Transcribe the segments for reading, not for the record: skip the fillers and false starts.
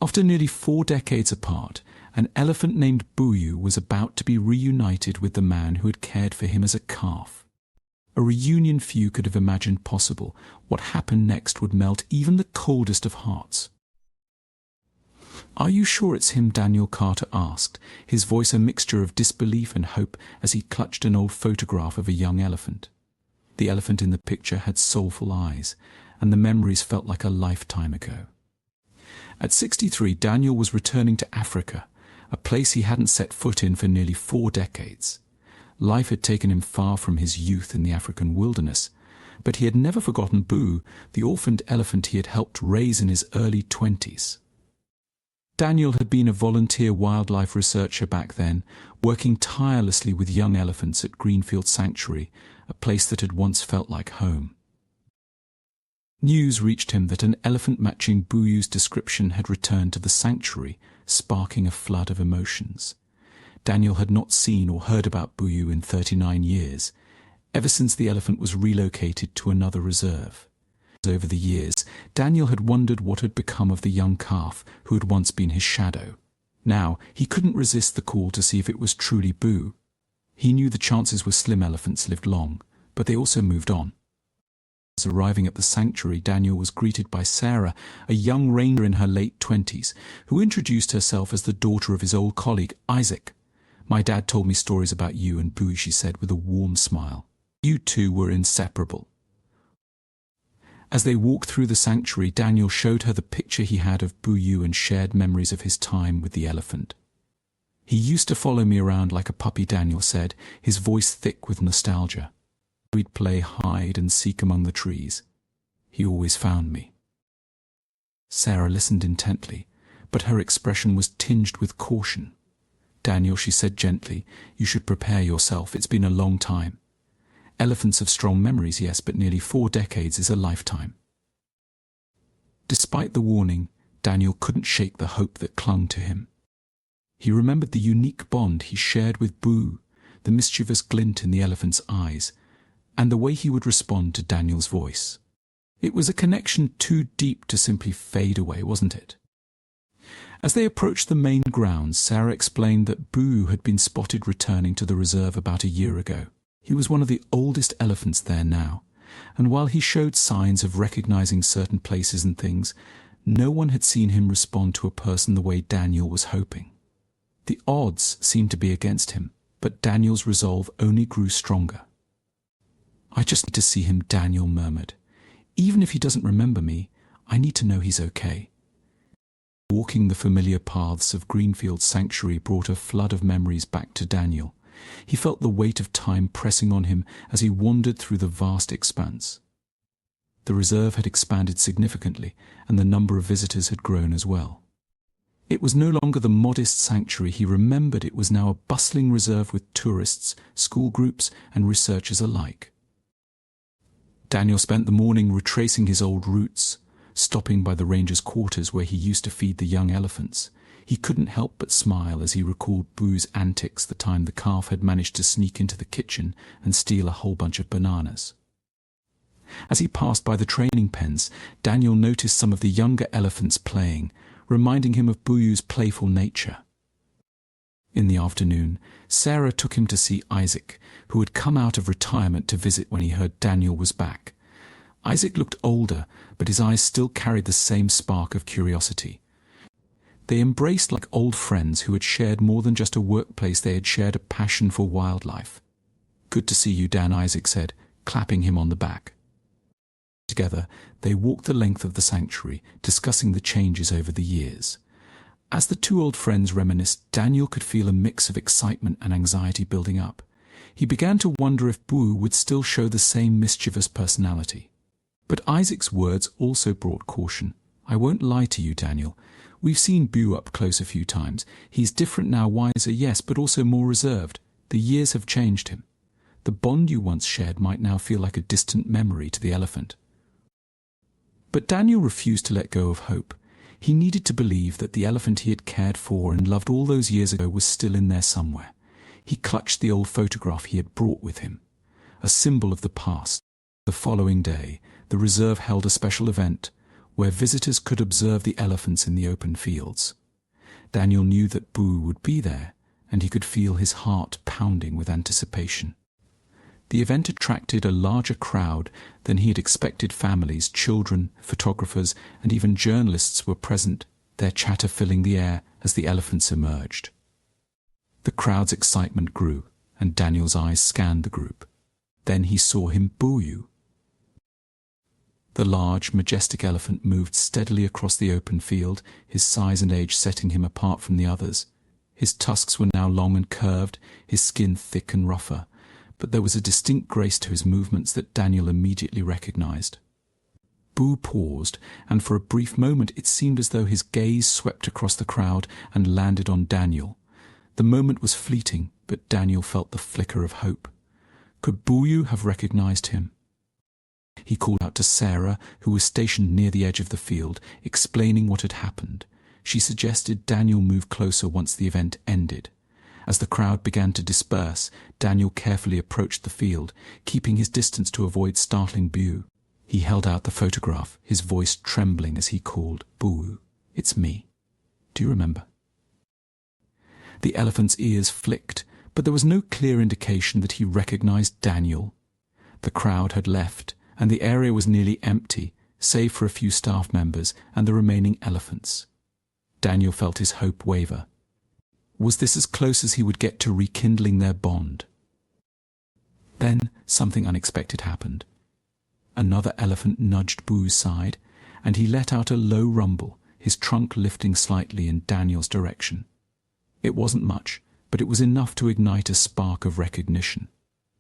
After nearly 4 decades apart, an elephant named Buyu was about to be reunited with the man who had cared for him as a calf. A reunion few could have imagined possible. What happened next would melt even the coldest of hearts. "Are you sure it's him?" Daniel Carter asked, his voice a mixture of disbelief and hope as he clutched an old photograph of a young elephant. The elephant in the picture had soulful eyes, and the memories felt like a lifetime ago. At 63, Daniel was returning to Africa, a place he hadn't set foot in for nearly 4 decades. Life had taken him far from his youth in the African wilderness, but he had never forgotten Boo, the orphaned elephant he had helped raise in his early 20s. Daniel had been a volunteer wildlife researcher back then, working tirelessly with young elephants at Greenfield Sanctuary, a place that had once felt like home. News reached him that an elephant matching Buyu's description had returned to the sanctuary, sparking a flood of emotions. Daniel had not seen or heard about Buyu in 39 years, ever since the elephant was relocated to another reserve. Over the years, Daniel had wondered what had become of the young calf who had once been his shadow. Now, he couldn't resist the call to see if it was truly Boo. He knew the chances were slim elephants lived long, but they also moved on. Arriving at the sanctuary, Daniel was greeted by Sarah, a young ranger in her late 20s, who introduced herself as the daughter of his old colleague, Isaac. "My dad told me stories about you and Boo," she said with a warm smile. "You two were inseparable." As they walked through the sanctuary, Daniel showed her the picture he had of Buyu and shared memories of his time with the elephant. "He used to follow me around like a puppy," Daniel said, his voice thick with nostalgia. "We'd play hide and seek among the trees. He always found me." Sarah listened intently, but her expression was tinged with caution. "Daniel," she said gently, "you should prepare yourself. It's been a long time. Elephants have strong memories, yes, but nearly 4 decades is a lifetime." Despite the warning, Daniel couldn't shake the hope that clung to him. He remembered the unique bond he shared with Boo, the mischievous glint in the elephant's eyes, and the way he would respond to Daniel's voice. It was a connection too deep to simply fade away, wasn't it? As they approached the main grounds, Sarah explained that Boo had been spotted returning to the reserve about a year ago. He was one of the oldest elephants there now, and while he showed signs of recognizing certain places and things, no one had seen him respond to a person the way Daniel was hoping. The odds seemed to be against him, but Daniel's resolve only grew stronger. "I just need to see him," Daniel murmured. "Even if he doesn't remember me, I need to know he's okay." Walking the familiar paths of Greenfield Sanctuary brought a flood of memories back to Daniel. He felt the weight of time pressing on him as he wandered through the vast expanse. The reserve had expanded significantly, and the number of visitors had grown as well. It was no longer the modest sanctuary he remembered. It was now a bustling reserve with tourists, school groups, and researchers alike. Daniel spent the morning retracing his old routes, stopping by the ranger's quarters where he used to feed the young elephants. He couldn't help but smile as he recalled Boo's antics the time the calf had managed to sneak into the kitchen and steal a whole bunch of bananas. As he passed by the training pens, Daniel noticed some of the younger elephants playing, reminding him of Buyu's playful nature. In the afternoon, Sarah took him to see Isaac, who had come out of retirement to visit when he heard Daniel was back. Isaac looked older, but his eyes still carried the same spark of curiosity. They embraced like old friends who had shared more than just a workplace. They had shared a passion for wildlife. "Good to see you, Dan," Isaac said, clapping him on the back. Together, they walked the length of the sanctuary, discussing the changes over the years. As the 2 old friends reminisced, Daniel could feel a mix of excitement and anxiety building up. He began to wonder if Boo would still show the same mischievous personality. But Isaac's words also brought caution. "I won't lie to you, Daniel. We've seen Boo up close a few times. He's different now, wiser, yes, but also more reserved. The years have changed him. The bond you once shared might now feel like a distant memory to the elephant." But Daniel refused to let go of hope. He needed to believe that the elephant he had cared for and loved all those years ago was still in there somewhere. He clutched the old photograph he had brought with him, a symbol of the past. The following day, the reserve held a special event, where visitors could observe the elephants in the open fields. Daniel knew that Boo would be there, and he could feel his heart pounding with anticipation. The event attracted a larger crowd than he had expected. Families, children, photographers, and even journalists were present, their chatter filling the air as the elephants emerged. The crowd's excitement grew, and Daniel's eyes scanned the group. Then he saw him, Boo. The large, majestic elephant moved steadily across the open field, his size and age setting him apart from the others. His tusks were now long and curved, his skin thick and rougher, but there was a distinct grace to his movements that Daniel immediately recognized. Boo paused, and for a brief moment it seemed as though his gaze swept across the crowd and landed on Daniel. The moment was fleeting, but Daniel felt the flicker of hope. Could Boo have recognized him? He called out to Sarah, who was stationed near the edge of the field, explaining what had happened. She suggested Daniel move closer once the event ended. As the crowd began to disperse, Daniel carefully approached the field, keeping his distance to avoid startling Boo. He held out the photograph, his voice trembling as he called, "Boo, it's me. Do you remember?" The elephant's ears flicked, but there was no clear indication that he recognized Daniel. The crowd had left, and the area was nearly empty, save for a few staff members and the remaining elephants. Daniel felt his hope waver. Was this as close as he would get to rekindling their bond? Then something unexpected happened. Another elephant nudged Boo's side, and he let out a low rumble, his trunk lifting slightly in Daniel's direction. It wasn't much, but it was enough to ignite a spark of recognition.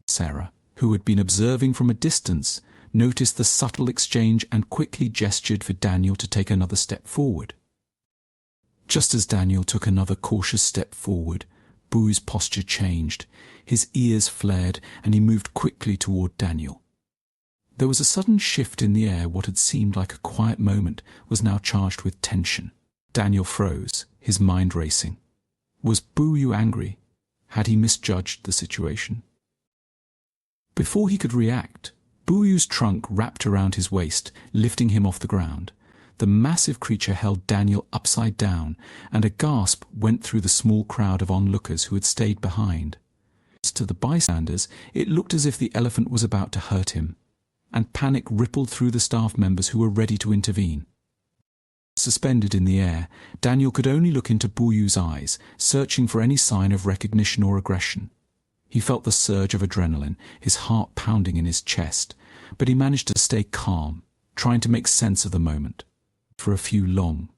Sarah, who had been observing from a distance, noticed the subtle exchange and quickly gestured for Daniel to take another step forward. Just as Daniel took another cautious step forward, Boo's posture changed. His ears flared, and he moved quickly toward Daniel. There was a sudden shift in the air. What had seemed like a quiet moment was now charged with tension. Daniel froze, his mind racing. Was Boo angry? Had he misjudged the situation? Before he could react, Boo's trunk wrapped around his waist, lifting him off the ground. The massive creature held Daniel upside down, and a gasp went through the small crowd of onlookers who had stayed behind. To the bystanders, it looked as if the elephant was about to hurt him, and panic rippled through the staff members who were ready to intervene. Suspended in the air, Daniel could only look into Boo's eyes, searching for any sign of recognition or aggression. He felt the surge of adrenaline, his heart pounding in his chest, but he managed to stay calm, trying to make sense of the moment. For a few long,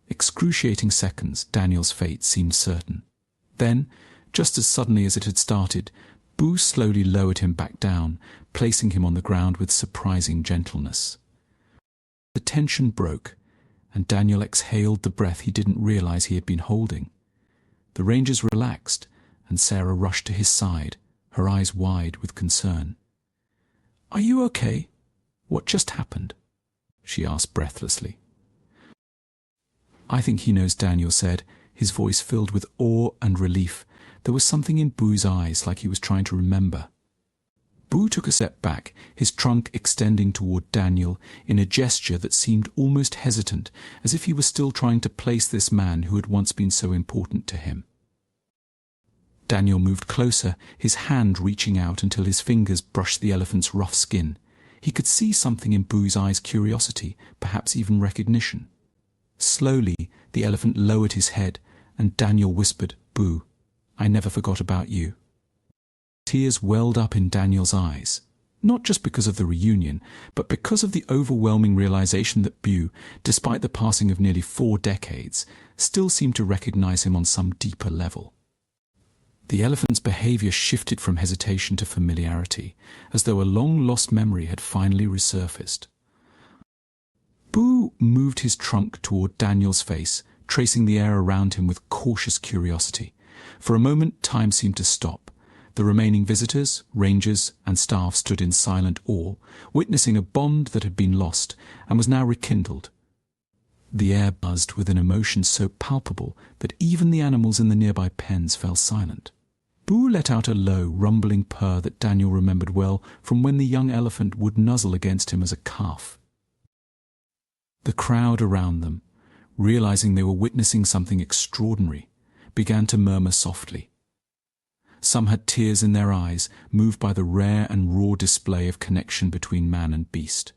excruciating seconds, Daniel's fate seemed certain. Then, just as suddenly as it had started, Boo slowly lowered him back down, placing him on the ground with surprising gentleness. The tension broke, and Daniel exhaled the breath he didn't realize he had been holding. The rangers relaxed, and Sarah rushed to his side, her eyes wide with concern. "Are you okay? What just happened?" she asked breathlessly. "I think he knows," Daniel said, his voice filled with awe and relief. There was something in Boo's eyes, like he was trying to remember. Boo took a step back, his trunk extending toward Daniel in a gesture that seemed almost hesitant, as if he was still trying to place this man who had once been so important to him. Daniel moved closer, his hand reaching out until his fingers brushed the elephant's rough skin. He could see something in Boo's eyes: curiosity, perhaps even recognition. Slowly, the elephant lowered his head, and Daniel whispered, "Boo, I never forgot about you." Tears welled up in Daniel's eyes, not just because of the reunion, but because of the overwhelming realization that Boo, despite the passing of nearly 4 decades, still seemed to recognize him on some deeper level. The elephant's behavior shifted from hesitation to familiarity, as though a long-lost memory had finally resurfaced. Boo moved his trunk toward Daniel's face, tracing the air around him with cautious curiosity. For a moment, time seemed to stop. The remaining visitors, rangers, and staff stood in silent awe, witnessing a bond that had been lost and was now rekindled. The air buzzed with an emotion so palpable that even the animals in the nearby pens fell silent. Boo let out a low, rumbling purr that Daniel remembered well from when the young elephant would nuzzle against him as a calf. The crowd around them, realizing they were witnessing something extraordinary, began to murmur softly. Some had tears in their eyes, moved by the rare and raw display of connection between man and beast.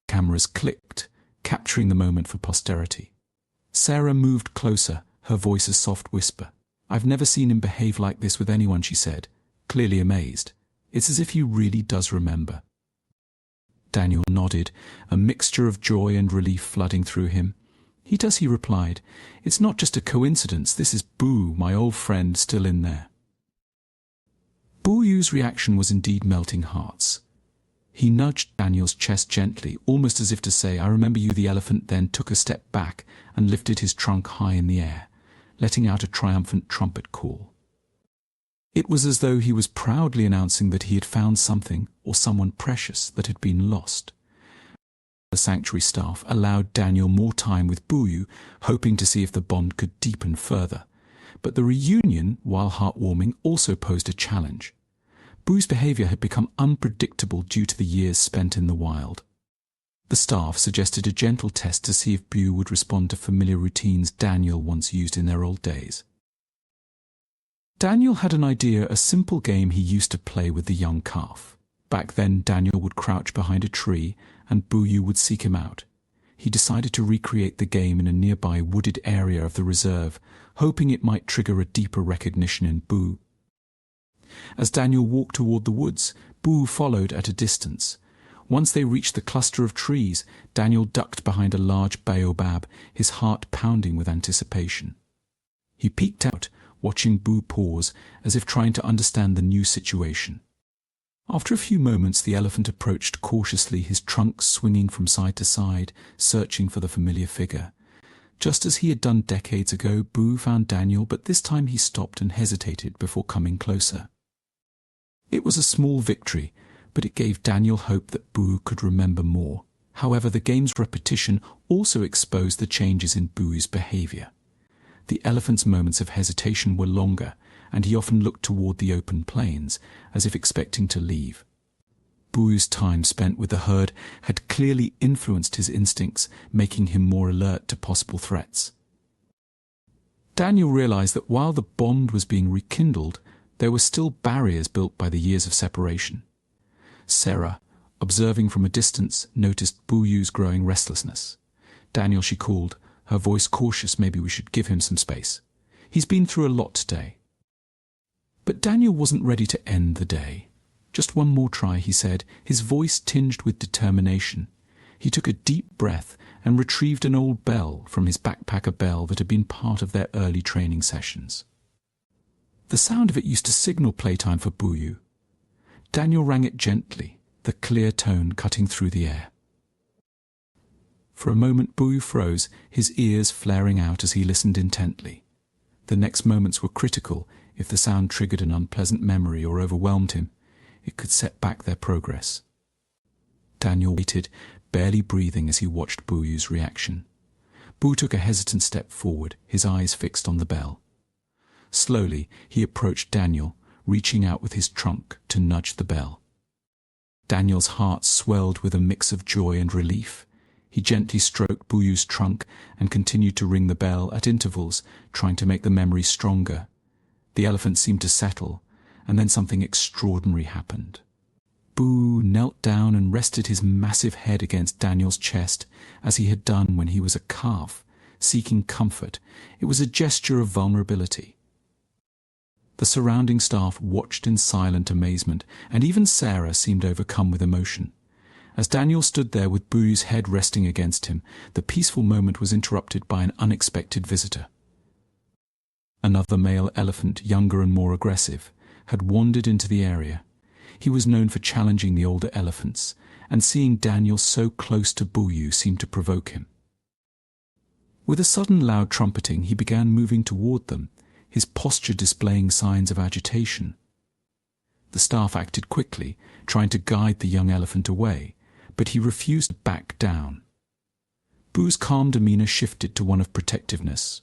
Cameras clicked, capturing the moment for posterity. Sarah moved closer, her voice a soft whisper. "I've never seen him behave like this with anyone," she said, clearly amazed. "It's as if he really does remember." Daniel nodded, a mixture of joy and relief flooding through him. "He does," he replied. "It's not just a coincidence. This is Boo, my old friend, still in there." Booyu's reaction was indeed melting hearts. He nudged Daniel's chest gently, almost as if to say, "I remember you." The elephant then took a step back and lifted his trunk high in the air, letting out a triumphant trumpet call. It was as though he was proudly announcing that he had found something or someone precious that had been lost. The sanctuary staff allowed Daniel more time with Booyu, hoping to see if the bond could deepen further. But the reunion, while heartwarming, also posed a challenge. Boo's behavior had become unpredictable due to the years spent in the wild. The staff suggested a gentle test to see if Boo would respond to familiar routines Daniel once used in their old days. Daniel had an idea, a simple game he used to play with the young calf. Back then, Daniel would crouch behind a tree and Booyu would seek him out. He decided to recreate the game in a nearby wooded area of the reserve, hoping it might trigger a deeper recognition in Boo. As Daniel walked toward the woods, Boo followed at a distance. Once they reached the cluster of trees, Daniel ducked behind a large baobab, his heart pounding with anticipation. He peeked out, watching Boo pause, as if trying to understand the new situation. After a few moments, the elephant approached cautiously, his trunk swinging from side to side, searching for the familiar figure. Just as he had done decades ago, Boo found Daniel, but this time he stopped and hesitated before coming closer. It was a small victory, but it gave Daniel hope that Boo could remember more. However, the game's repetition also exposed the changes in Boo's behavior. The elephant's moments of hesitation were longer, and he often looked toward the open plains, as if expecting to leave. Boo's time spent with the herd had clearly influenced his instincts, making him more alert to possible threats. Daniel realized that while the bond was being rekindled, there were still barriers built by the years of separation. Sarah, observing from a distance, noticed Booyu's growing restlessness. "Daniel," she called, her voice cautious. "Maybe we should give him some space. He's been through a lot today." But Daniel wasn't ready to end the day. "Just one more try," he said, his voice tinged with determination. He took a deep breath and retrieved an old bell from his backpack, a bell that had been part of their early training sessions. The sound of it used to signal playtime for Booyu. Daniel rang it gently, the clear tone cutting through the air. For a moment Booyu froze, his ears flaring out as he listened intently. The next moments were critical. If the sound triggered an unpleasant memory or overwhelmed him, it could set back their progress. Daniel waited, barely breathing as he watched Booyu's reaction. Boo took a hesitant step forward, his eyes fixed on the bell. Slowly, he approached Daniel, reaching out with his trunk to nudge the bell. Daniel's heart swelled with a mix of joy and relief. He gently stroked Booyu's trunk and continued to ring the bell at intervals, trying to make the memory stronger. The elephant seemed to settle, and then something extraordinary happened. Boo knelt down and rested his massive head against Daniel's chest, as he had done when he was a calf, seeking comfort. It was a gesture of vulnerability. The surrounding staff watched in silent amazement, and even Sarah seemed overcome with emotion. As Daniel stood there with Boo's head resting against him, the peaceful moment was interrupted by an unexpected visitor. Another male elephant, younger and more aggressive, had wandered into the area. He was known for challenging the older elephants, and seeing Daniel so close to Booyu seemed to provoke him. With a sudden loud trumpeting, he began moving toward them, his posture displaying signs of agitation. The staff acted quickly, trying to guide the young elephant away, but he refused to back down. Boo's calm demeanor shifted to one of protectiveness.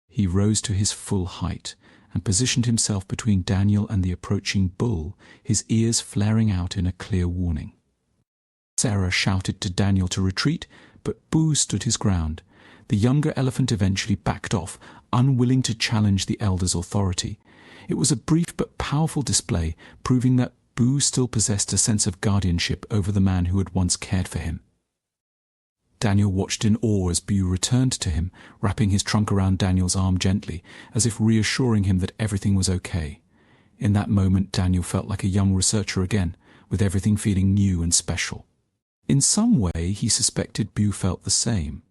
He rose to his full height and positioned himself between Daniel and the approaching bull, his ears flaring out in a clear warning. Sarah shouted to Daniel to retreat, but Boo stood his ground. The younger elephant eventually backed off, unwilling to challenge the elder's authority. It was a brief but powerful display, proving that Boo still possessed a sense of guardianship over the man who had once cared for him. Daniel watched in awe as Boo returned to him, wrapping his trunk around Daniel's arm gently, as if reassuring him that everything was okay. In that moment, Daniel felt like a young researcher again, with everything feeling new and special. In some way, he suspected Boo felt the same.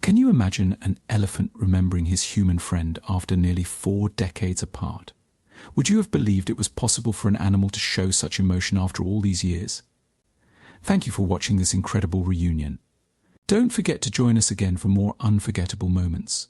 Can you imagine an elephant remembering his human friend after nearly 4 decades apart? Would you have believed it was possible for an animal to show such emotion after all these years? Thank you for watching this incredible reunion. Don't forget to join us again for more unforgettable moments.